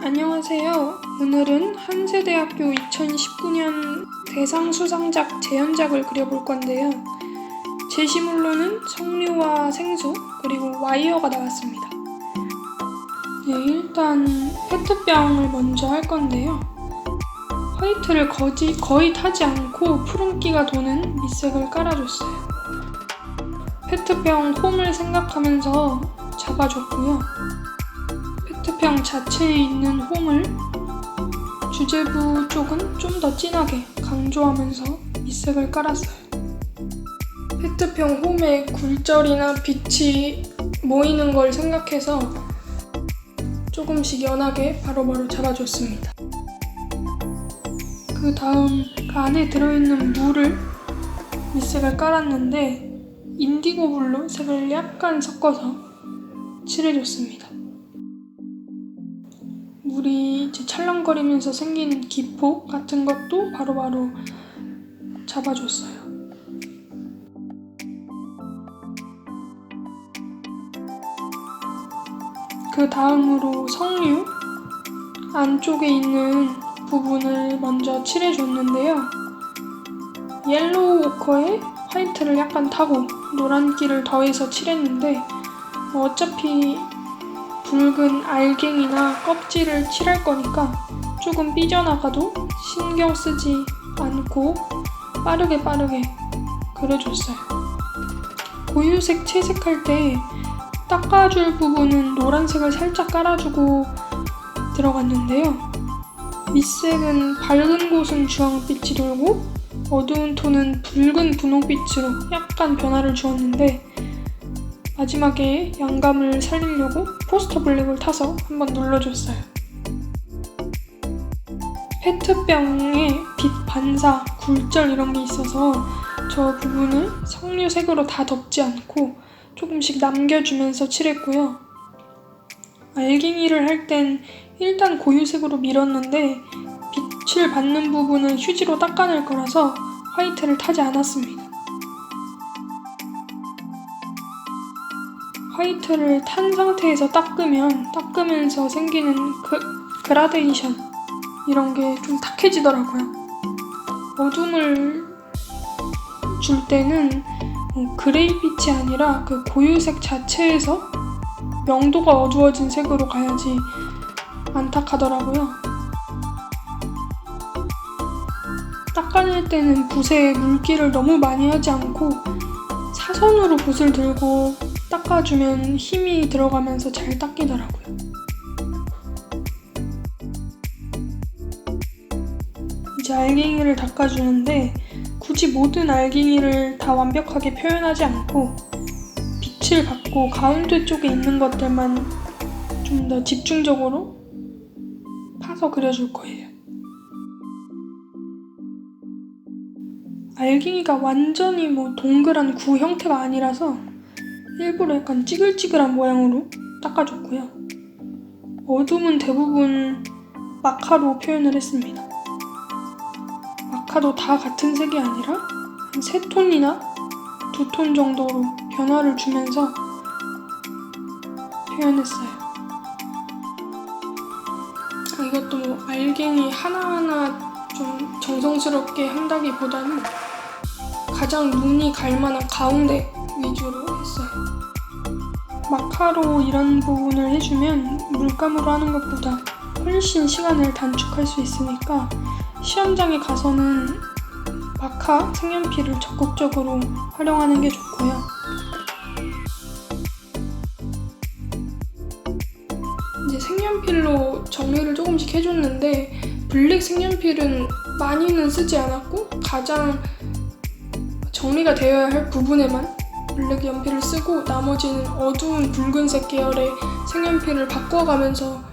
안녕하세요. 오늘은 한세대학교 2019년 대상 수상작 재현작을 그려볼 건데요. 제시물로는 석류와 생수 그리고 와이어가 나왔습니다. 네, 일단 페트병을 먼저 할 건데요. 화이트를 거의 타지 않고 푸른기가 도는 밑색을 깔아줬어요. 페트병 홈을 생각하면서 잡아줬고요. 페트병 자체에 있는 홈을 주제부 쪽은 좀 더 진하게 강조하면서 밑색을 깔았어요. 페트병 홈에 굴절이나 빛이 모이는 걸 생각해서 조금씩 연하게 바로바로 잡아줬습니다. 그 다음 그 안에 들어있는 물을 밑색을 깔았는데 인디고 블루 색을 약간 섞어서 칠해줬습니다. 물이 이제 찰랑거리면서 생긴 기포 같은 것도 바로바로 잡아줬어요. 그 다음으로 석류 안쪽에 있는 부분을 먼저 칠해줬는데요. 옐로우 오커에 화이트를 약간 타고 노란기를 더해서 칠했는데 어차피 붉은 알갱이나 껍질을 칠할 거니까 조금 삐져나가도 신경 쓰지 않고 빠르게 그려줬어요. 고유색 채색할 때 닦아줄 부분은 노란색을 살짝 깔아주고 들어갔는데요. 밑색은 밝은 곳은 주황빛이 돌고 어두운 톤은 붉은 분홍빛으로 약간 변화를 주었는데 마지막에 양감을 살리려고 포스터 블랙을 타서 한번 눌러줬어요. 페트병에 빛 반사, 굴절 이런 게 있어서 저 부분을 석류색으로 다 덮지 않고 조금씩 남겨주면서 칠했고요. 알갱이를 할 땐 일단 고유색으로 밀었는데 빛을 받는 부분은 휴지로 닦아낼 거라서 화이트를 타지 않았습니다. 화이트를 탄 상태에서 닦으면서 생기는 그라데이션 이런 게 좀 탁해지더라고요. 어둠을 줄 때는 그레이빛이 아니라 그 고유색 자체에서 명도가 어두워진 색으로 가야지 안 탁하더라고요. 닦아낼 때는 붓에 물기를 너무 많이 하지 않고 사선으로 붓을 들고 닦아주면 힘이 들어가면서 잘 닦이더라고요. 이제 알갱이를 닦아주는데 굳이 모든 알갱이를 다 완벽하게 표현하지 않고 빛을 받고 가운데 쪽에 있는 것들만 좀 더 집중적으로 파서 그려줄 거예요. 알갱이가 완전히 동그란 구 형태가 아니라서 일부러 약간 찌글찌글한 모양으로 닦아줬고요. 어둠은 대부분 마카로 표현을 했습니다. 마카도 다 같은 색이 아니라 한 3톤이나 2톤 정도로 변화를 주면서 표현했어요. 이것도 알갱이 하나하나 좀 정성스럽게 한다기보다는 가장 눈이 갈 만한 가운데 위주로 했어요. 마카로 이런 부분을 해주면 물감으로 하는 것보다 훨씬 시간을 단축할 수 있으니까 시험장에 가서는 마카 색연필을 적극적으로 활용하는 게 좋고요. 이제 색연필로 정리를 조금씩 해줬는데 블랙 색연필은 많이는 쓰지 않았고 가장 정리가 되어야 할 부분에만 블랙 연필을 쓰고 나머지는 어두운 붉은색 계열의 색연필을 바꿔가면서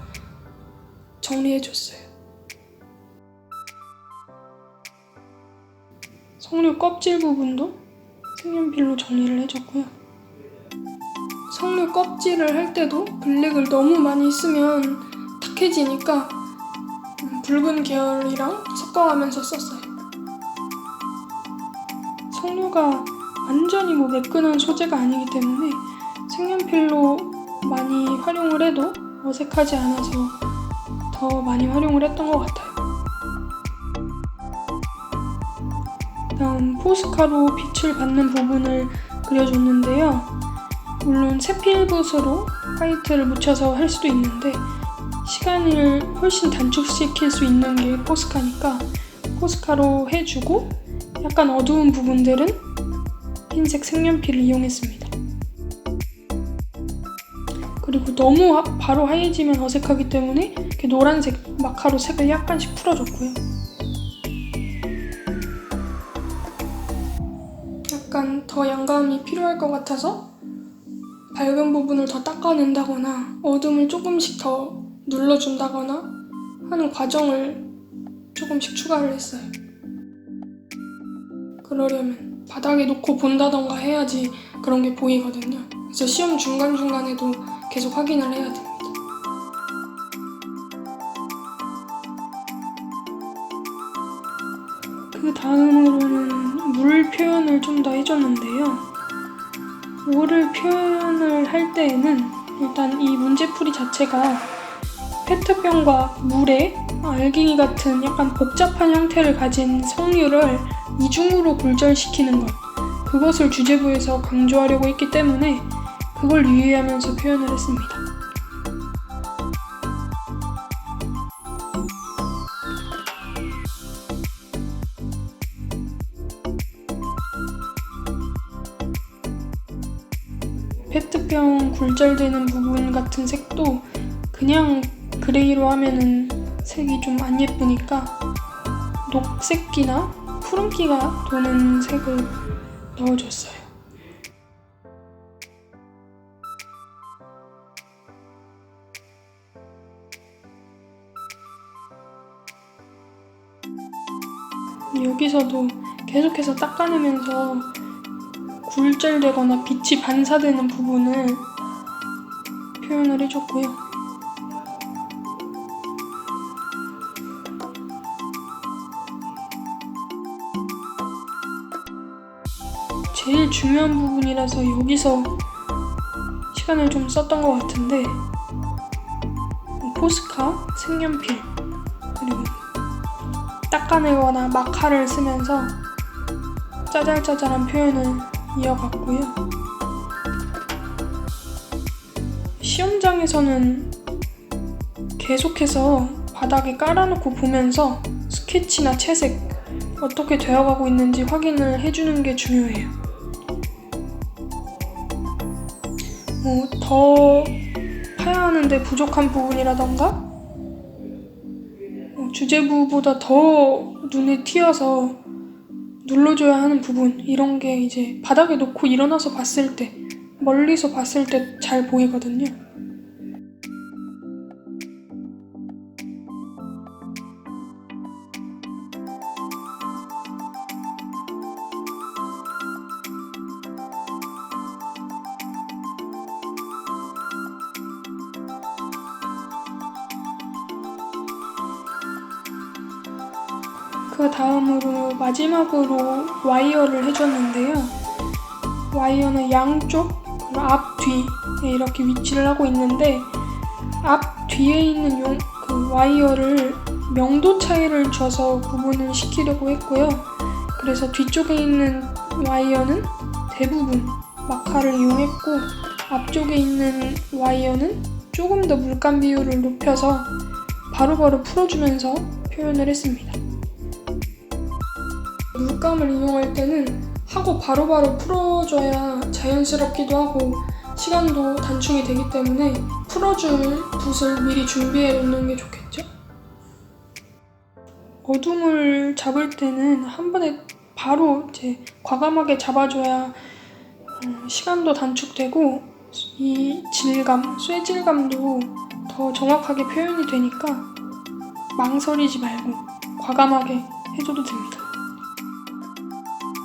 정리해줬어요. 석류 껍질 부분도 색연필로 정리를 해줬고요. 석류 껍질을 할 때도 블랙을 너무 많이 쓰면 탁해지니까 붉은 계열이랑 섞어가면서 썼어요. 석류가 완전히 매끈한 소재가 아니기 때문에 색연필로 많이 활용을 해도 어색하지 않아서 더 더 많이 활용을 했던 것 같아요. 다음 포스카로 빛을 받는 부분을 그려줬는데요. 물론 세필붓으로 화이트를 묻혀서 할 수도 있는데 시간을 훨씬 단축시킬 수 있는 게 포스카니까 포스카로 해주고 약간 어두운 부분들은 흰색 색연필을 이용했습니다. 그리고 너무 바로 하얘지면 어색하기 때문에 이렇게 노란색 마카로 색을 약간씩 풀어줬고요. 약간 더 양감이 필요할 것 같아서 밝은 부분을 더 닦아낸다거나 어둠을 조금씩 더 눌러준다거나 하는 과정을 조금씩 추가를 했어요. 그러려면 바닥에 놓고 본다던가 해야지 그런 게 보이거든요. 그래서 시험 중간중간에도 계속 확인을 해야 됩니다. 그 다음으로는 물 표현을 좀 더 해줬는데요. 물을 표현을 할 때에는 일단 이 문제풀이 자체가 페트병과 물에 알갱이 같은 약간 복잡한 형태를 가진 석류를 이중으로 굴절시키는 것, 그것을 주제부에서 강조하려고 했기 때문에 그걸 유의하면서 표현을 했습니다. 페트병 굴절되는 부분 같은 색도 그냥 그레이로 하면은 색이 좀 안 예쁘니까 녹색기나 푸른기가 도는 색을 넣어줬어요. 여기서도 계속해서 닦아내면서 굴절되거나 빛이 반사되는 부분을 표현을 해줬고요. 제일 중요한 부분이라서 여기서 시간을 좀 썼던 것 같은데 포스카, 색연필, 그리고 닦아내거나 마카를 쓰면서 짜잘짜잘한 표현을 이어갔고요. 시험장에서는 계속해서 바닥에 깔아놓고 보면서 스케치나 채색 어떻게 되어가고 있는지 확인을 해주는 게 중요해요. 더 파야 하는데 부족한 부분이라던가 주제부보다 더 눈에 띄어서 눌러줘야 하는 부분, 이런 게 이제 바닥에 놓고 일어나서 봤을 때, 멀리서 봤을 때 잘 보이거든요. 그 다음으로 마지막으로 와이어를 해줬는데요. 와이어는 양쪽, 앞, 뒤에 이렇게 위치를 하고 있는데 앞, 뒤에 있는 그 와이어를 명도 차이를 줘서 구분을 시키려고 했고요. 그래서 뒤쪽에 있는 와이어는 대부분 마카를 이용했고 앞쪽에 있는 와이어는 조금 더 물감 비율을 높여서 바로바로 풀어주면서 표현을 했습니다. 물감을 이용할 때는 하고 바로바로 풀어줘야 자연스럽기도 하고 시간도 단축이 되기 때문에 풀어줄 붓을 미리 준비해 놓는 게 좋겠죠? 어둠을 잡을 때는 한 번에 바로 이제 과감하게 잡아줘야 시간도 단축되고 이 질감, 쇠질감도 더 정확하게 표현이 되니까 망설이지 말고 과감하게 해줘도 됩니다.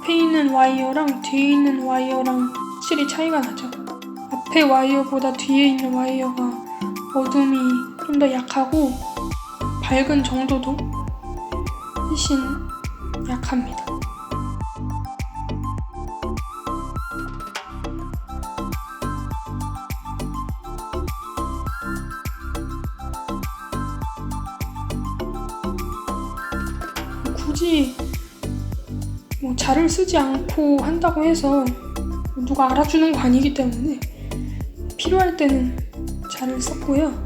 앞에 있는 와이어랑 뒤에 있는 와이어랑 확실히 차이가 나죠. 앞에 와이어보다 뒤에 있는 와이어가 어둠이 좀 더 약하고 밝은 정도도 훨씬 약합니다. 굳이 뭐 자를 쓰지 않고 한다고 해서 누가 알아주는 거 아니기 때문에 필요할 때는 자를 썼고요.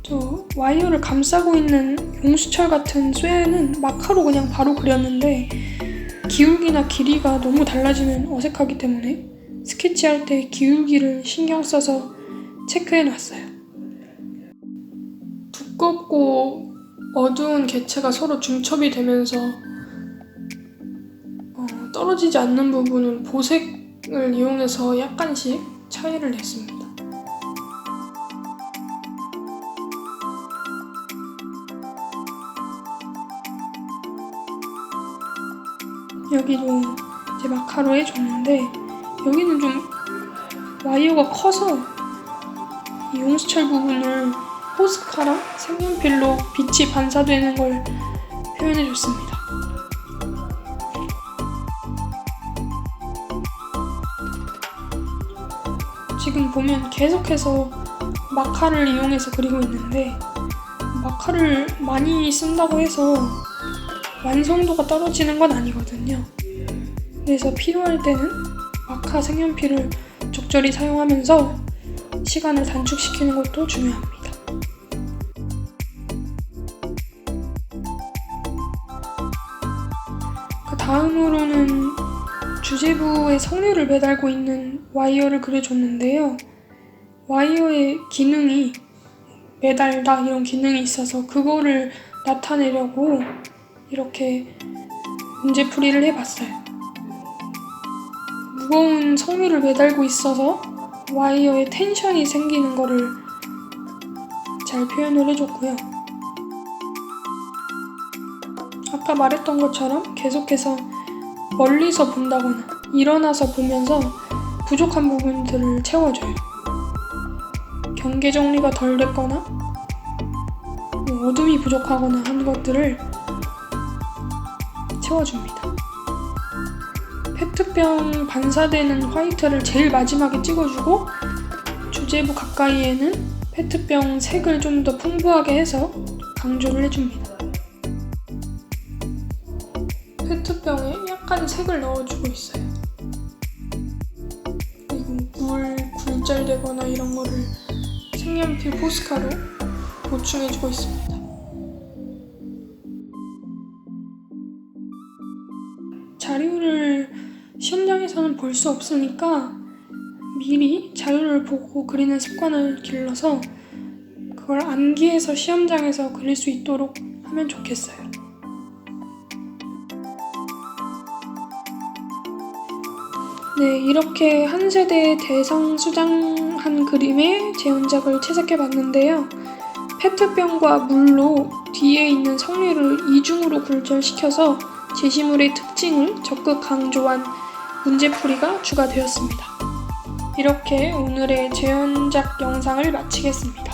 저 와이어를 감싸고 있는 용수철 같은 쇠는 마카로 그냥 바로 그렸는데 기울기나 길이가 너무 달라지면 어색하기 때문에 스케치할 때 기울기를 신경 써서 체크해 놨어요. 두껍고 어두운 개체가 서로 중첩이 되면서 떨어지지 않는 부분을 보색을 이용해서 약간씩 차이를 냈습니다. 여기도 이제 마카로 해줬는데 여기는 좀 와이어가 커서 이 용수철 부분을 포스카랑 색연필로 빛이 반사되는 걸 표현해줬습니다. 지금 보면 계속해서 마카를 이용해서 그리고 있는데 마카를 많이 쓴다고 해서 완성도가 떨어지는 건 아니거든요. 그래서 필요할 때는 마카 색연필을 적절히 사용하면서 시간을 단축시키는 것도 중요합니다. 그 다음으로는 주제부에 성류를 매달고 있는 와이어를 그려줬는데요. 와이어의 기능이 매달다 이런 기능이 있어서 그거를 나타내려고 이렇게 문제풀이를 해봤어요. 무거운 성류를 매달고 있어서 와이어에 텐션이 생기는 거를 잘 표현을 해줬고요. 아까 말했던 것처럼 계속해서 멀리서 본다거나 일어나서 보면서 부족한 부분들을 채워줘요. 경계 정리가 덜 됐거나 어둠이 부족하거나 한 것들을 채워줍니다. 페트병 반사되는 화이트를 제일 마지막에 찍어주고 주제부 가까이에는 페트병 색을 좀 더 풍부하게 해서 강조를 해줍니다. 페트병에 약간 색을 넣어주고 있어요. 그리고 물 굴절되거나 이런 거를 색연필 포스카로 보충해주고 있습니다. 자료를 시험장에서는 볼 수 없으니까 미리 자료를 보고 그리는 습관을 길러서 그걸 암기해서 시험장에서 그릴 수 있도록 하면 좋겠어요. 네, 이렇게 한 세대 대상수장한 그림의 재현작을 채색해 봤는데요. 페트병과 물로 뒤에 있는 성류를 이중으로 굴절시켜서 제시물의 특징을 적극 강조한 문제풀이가 추가되었습니다. 이렇게 오늘의 재현작 영상을 마치겠습니다.